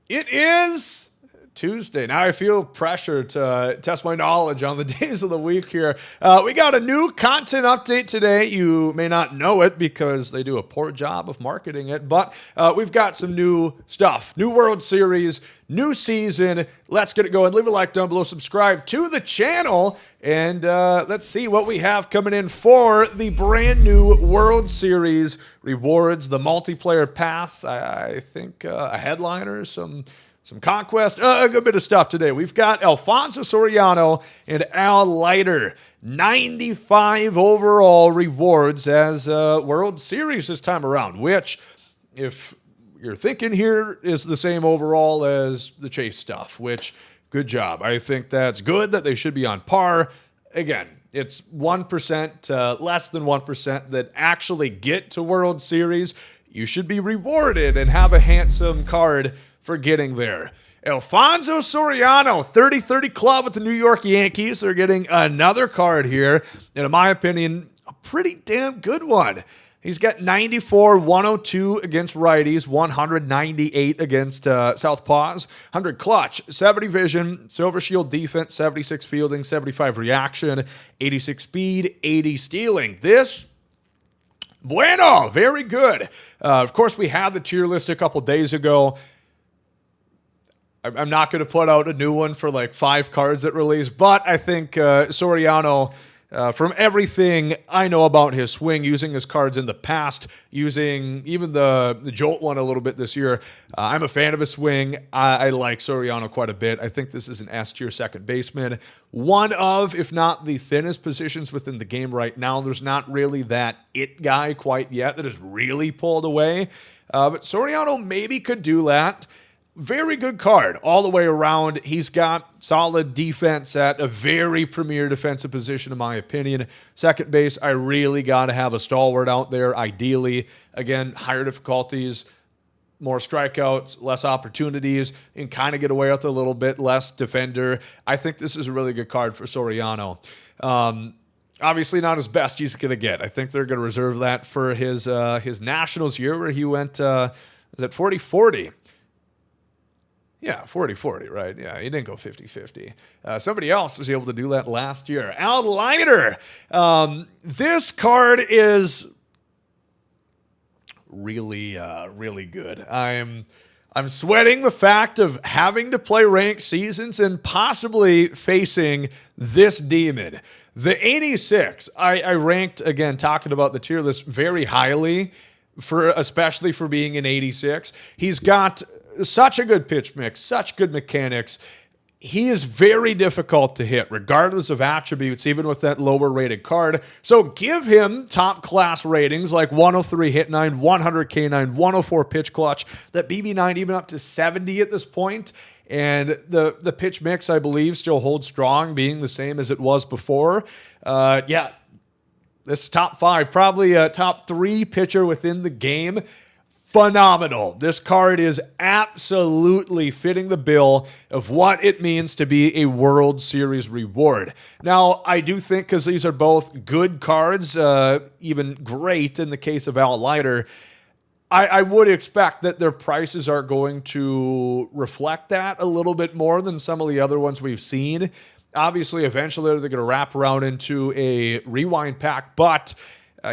It is Tuesday. Now I feel pressure to test my knowledge on the days of the week here. We got a new content update today. You may not know it because they do a poor job of marketing it, but we've got some new stuff. New World Series, new season. Let's get it going. Leave a like down below. Subscribe to the channel. And let's see what we have coming in for the brand new World Series rewards, the multiplayer path. I think a headliner, some conquest, a good bit of stuff today. We've got Alfonso Soriano and Al Leiter, 95 overall rewards as World Series this time around, which, if you're thinking here, is the same overall as the Chase stuff, which, good job. I think that's good that they should be on par. Again, it's 1%, less than 1% that actually get to World Series. You should be rewarded and have a handsome card for getting there. Alfonso Soriano, 30-30 club with the New York Yankees. They're getting another card here, and in my opinion, a pretty damn good one. He's got 94, 102 against righties, 198 against southpaws, 100 clutch, 70 vision, silver shield defense, 76 fielding, 75 reaction, 86 speed, 80 stealing. This, bueno, very good. Of course, we had the tier list a couple days ago. I'm not going to put out a new one for like 5 cards that release, but I think Soriano, from everything I know about his swing, using his cards in the past, using even the Jolt one a little bit this year, I'm a fan of his swing. I like Soriano quite a bit. I think this is an S-tier second baseman. One of, if not the thinnest positions within the game right now. There's not really that it guy quite yet that has really pulled away. But Soriano maybe could do that. Very good card all the way around. He's got solid defense at a very premier defensive position, in my opinion. Second base, I really got to have a stalwart out there, ideally. Again, higher difficulties, more strikeouts, less opportunities, and kind of get away with a little bit less defender. I think this is a really good card for Soriano. Obviously not as best he's going to get. I think they're going to reserve that for his Nationals year where he went, is it 40-40? Yeah, 40-40, right? Yeah, he didn't go 50-50. Somebody else was able to do that last year. Al Leiter. This card is really, really good. I'm sweating the fact of having to play ranked seasons and possibly facing this demon. The 86, I ranked, again, talking about the tier list, very highly, especially for being an 86. He's got such a good pitch mix, such good mechanics. He is very difficult to hit, regardless of attributes, even with that lower rated card. So give him top class ratings like 103 hit 9, 100 K9, 104 pitch clutch, that BB9 even up to 70 at this point. And the pitch mix, I believe, still holds strong, being the same as it was before. Yeah, this top 5, probably a top 3 pitcher within the game. Phenomenal. This card is absolutely fitting the bill of what it means to be a World Series reward. Now, I do think, because these are both good cards, even great in the case of Al Leiter, I would expect that their prices are going to reflect that a little bit more than some of the other ones we've seen. Obviously, eventually they're going to wrap around into a rewind pack, but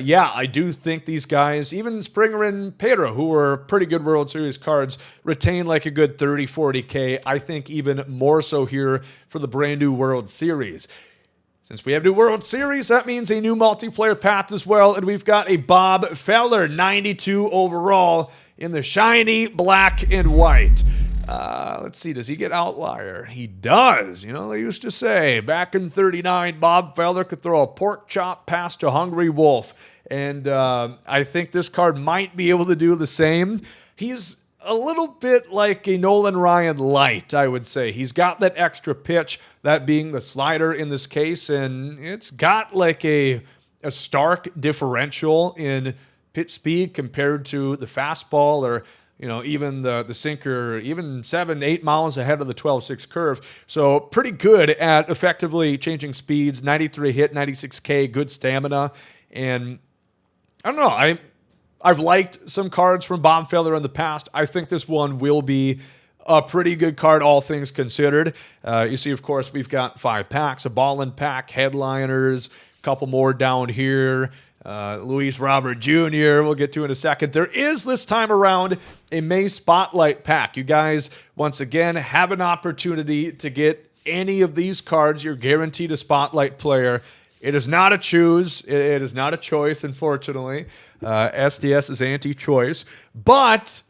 yeah, I do think these guys, even Springer and Pedro, who were pretty good World Series cards, retain like a good 30, 40K. I think even more so here for the brand new World Series. Since we have new World Series, that means a new multiplayer path as well. And we've got a Bob Feller, 92 overall in the shiny black and white. Let's see, does he get outlier? He does. You know, they used to say back in 39, Bob Feller could throw a pork chop past a hungry wolf. And I think this card might be able to do the same. He's a little bit like a Nolan Ryan light, I would say. He's got that extra pitch, that being the slider in this case, and it's got like a stark differential in pitch speed compared to the fastball, or you know, even the sinker, even 7-8 miles ahead of the 12-6 curve. So pretty good at effectively changing speeds. 93 hit, 96K, good stamina. And I don't know, I've liked some cards from Bob Feller in the past. I think this one will be a pretty good card, all things considered. You see, of course, we've got 5 packs, a ballin' pack, headliners, a couple more down here. Luis Robert Jr., we'll get to in a second. There is this time around a May Spotlight pack. You guys, once again, have an opportunity to get any of these cards. You're guaranteed a Spotlight player. It is not a choose. It is not a choice, unfortunately. SDS is anti-choice. But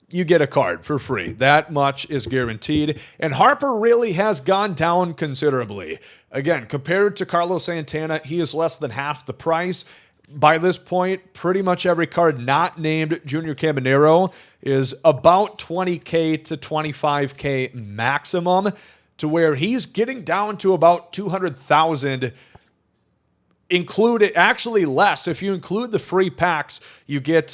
you get a card for free. That much is guaranteed. And Harper really has gone down considerably. Again, compared to Carlos Santana, he is less than half the price. By this point, pretty much every card not named Junior Caminero is about $20K to $25K maximum, to where he's getting down to about $200,000. Actually less. If you include the free packs, you get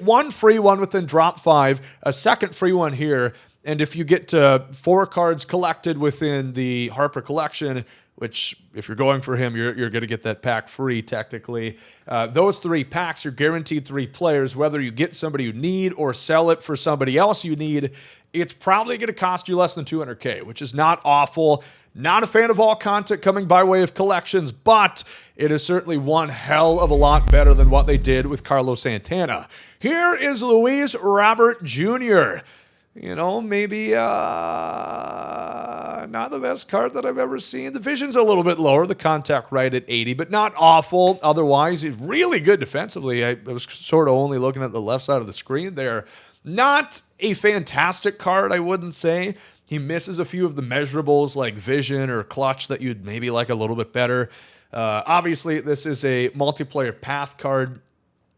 one free one within drop 5, a second free one here, and if you get 4 cards collected within the Harper collection, which if you're going for him, you're going to get that pack free technically. Those 3 packs are guaranteed 3 players. Whether you get somebody you need or sell it for somebody else you need, it's probably going to cost you less than $200K, which is not awful. Not a fan of all content coming by way of collections, but it is certainly one hell of a lot better than what they did with Carlos Santana. Here is Luis Robert Jr. Maybe not the best card that I've ever seen. The vision's a little bit lower, the contact right at 80, but not awful. Otherwise, he's really good defensively. I was sort of only looking at the left side of the screen there. Not a fantastic card, I wouldn't say. He misses a few of the measurables like vision or clutch that you'd maybe like a little bit better. Obviously, this is a multiplayer path card.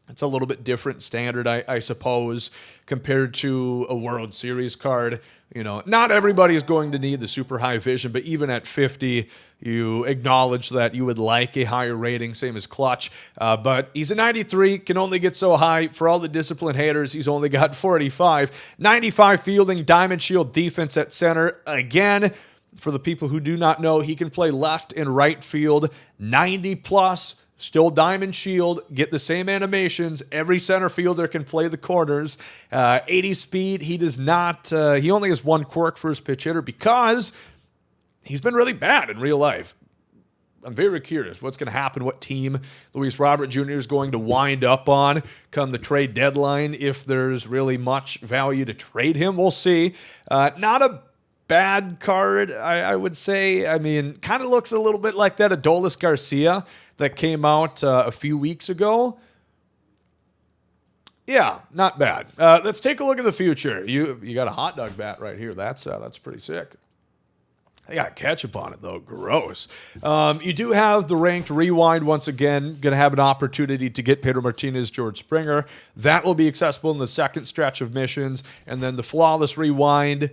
It's a little bit different standard, I suppose, compared to a World Series card. Not everybody is going to need the super high vision, but even at 50, you acknowledge that you would like a higher rating, same as clutch. But he's a 93, can only get so high. For all the discipline haters, he's only got 45. 95 fielding, diamond shield defense at center. Again, for the people who do not know, he can play left and right field. 90 plus. Still diamond shield, get the same animations. Every center fielder can play the corners. 80 speed, he does not, he only has 1 quirk for his pitch hitter because he's been really bad in real life. I'm very curious what's going to happen, what team Luis Robert Jr. is going to wind up on come the trade deadline, if there's really much value to trade him. We'll see. Not a bad card, I would say. I mean, kind of looks a little bit like that Adolis Garcia that came out a few weeks ago. Yeah, not bad. Let's take a look at the future. You got a hot dog bat right here. That's pretty sick. I got ketchup on it, though. Gross. You do have the ranked rewind once again. Going to have an opportunity to get Pedro Martinez, George Springer. That will be accessible in the second stretch of missions. And then the flawless rewind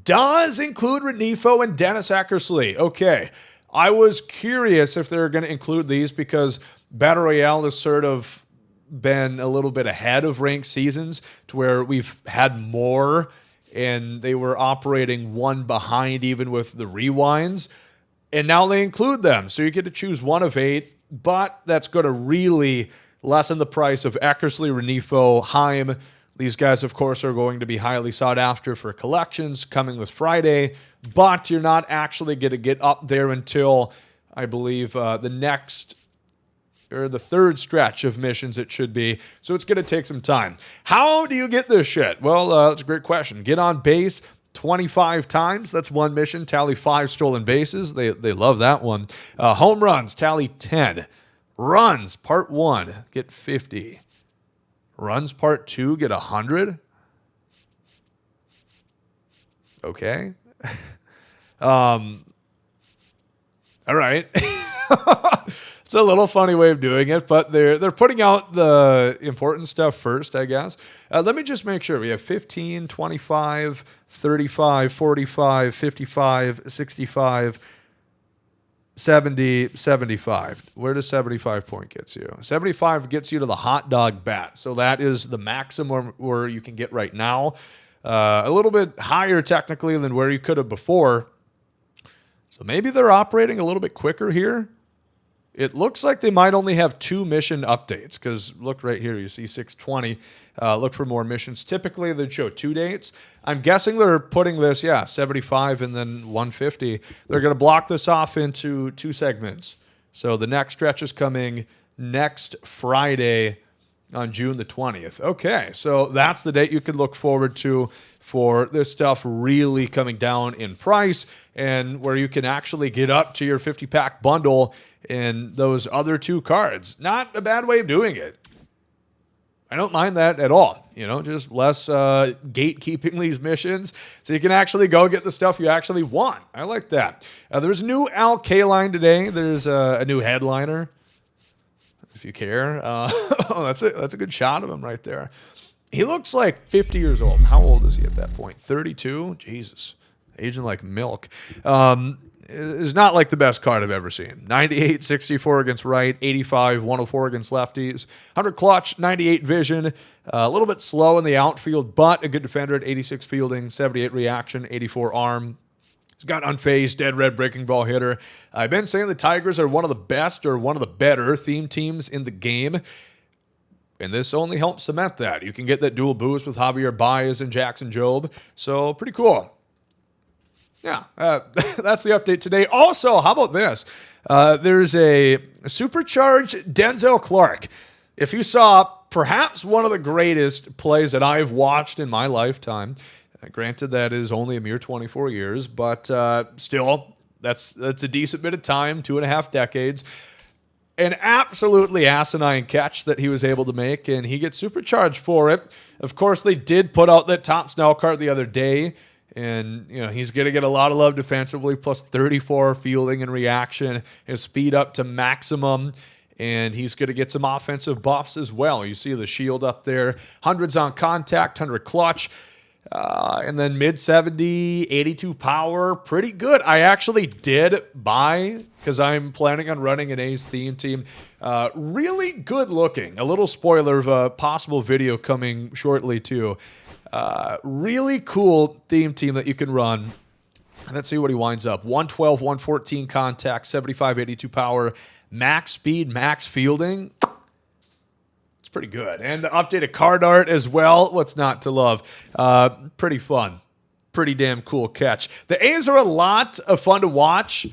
does include Renifo and Dennis Eckersley. Okay. I was curious if they're going to include these because Battle Royale has sort of been a little bit ahead of ranked seasons to where we've had more and they were operating 1 behind even with the rewinds. And now they include them. So you get to choose 1 of 8, but that's going to really lessen the price of Eckersley, Renifo, Heim. These guys, of course, are going to be highly sought after for collections coming this Friday, but you're not actually going to get up there until, I believe, the third stretch of missions it should be, so it's going to take some time. How do you get this shit? Well, that's a great question. Get on base 25 times. That's 1 mission. Tally 5 stolen bases. They love that one. Home runs, tally 10. Runs, part 1, get 50. Runs part 2, get 100. Okay. All right. It's a little funny way of doing it, but they're putting out the important stuff first, I guess. Let me just make sure. We have 15, 25, 35, 45, 55, 65, 70, 75. Where does 75 point get you? 75 gets you to the hot dog bat. So that is the maximum where you can get right now. A little bit higher technically than where you could have before. So maybe they're operating a little bit quicker here. It looks like they might only have 2 mission updates because look right here, you see 620. Look for more missions. Typically, they'd show 2 dates. I'm guessing they're putting this, 75 and then 150. They're going to block this off into 2 segments. So the next stretch is coming next Friday on June the 20th. Okay, so that's the date you can look forward to for this stuff really coming down in price and where you can actually get up to your 50-pack bundle in those other 2 cards. Not a bad way of doing it. I don't mind that at all. Just less gatekeeping these missions so you can actually go get the stuff you actually want. I like that. There's a new Al Kaline today. There's a new headliner, if you care. That's a good shot of him right there. He looks like 50 years old. How old is he at that point? 32? Jesus. Aging like milk. Is not like the best card I've ever seen. 98, 64 against right, 85, 104 against lefties, 100 clutch, 98 vision, a little bit slow in the outfield, but a good defender at 86 fielding, 78 reaction, 84 arm. He's got unfazed, dead red breaking ball hitter. I've been saying the Tigers are one of the best or one of the better theme teams in the game. And this only helps cement that. You can get that dual boost with Javier Baez and Jackson Jobe. So pretty cool. Yeah, that's the update today. Also, how about this? There's a supercharged Denzel Clark. If you saw perhaps one of the greatest plays that I've watched in my lifetime, granted that is only a mere 24 years, but still, that's a decent bit of time, 2.5 decades. An absolutely asinine catch that he was able to make, and he gets supercharged for it. Of course, they did put out that top Snell card the other day. And, he's going to get a lot of love defensively, plus 34 fielding and reaction, his speed up to maximum, and he's going to get some offensive buffs as well. You see the shield up there, hundreds on contact, 100 clutch, and then mid-70, 82 power, pretty good. I actually did buy, because I'm planning on running an A's theme team, really good looking. A little spoiler of a possible video coming shortly, too. Really cool theme team that you can run. Let's see what he winds up. 112, 114 contact, 75, 82 power, max speed, max fielding. It's pretty good. And the updated card art as well. What's not to love? Pretty fun. Pretty damn cool catch. The A's are a lot of fun to watch.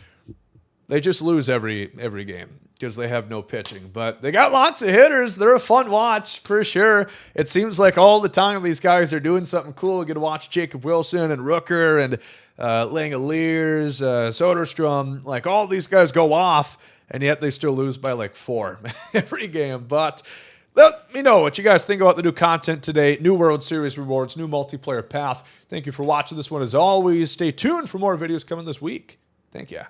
They just lose every game because they have no pitching. But they got lots of hitters. They're a fun watch for sure. It seems like all the time these guys are doing something cool. You get to watch Jacob Wilson and Rooker and Langoliers, Soderstrom. Like all these guys go off, and yet they still lose by like 4 every game. But let me know what you guys think about the new content today. New World Series rewards, new multiplayer path. Thank you for watching this one as always. Stay tuned for more videos coming this week. Thank you.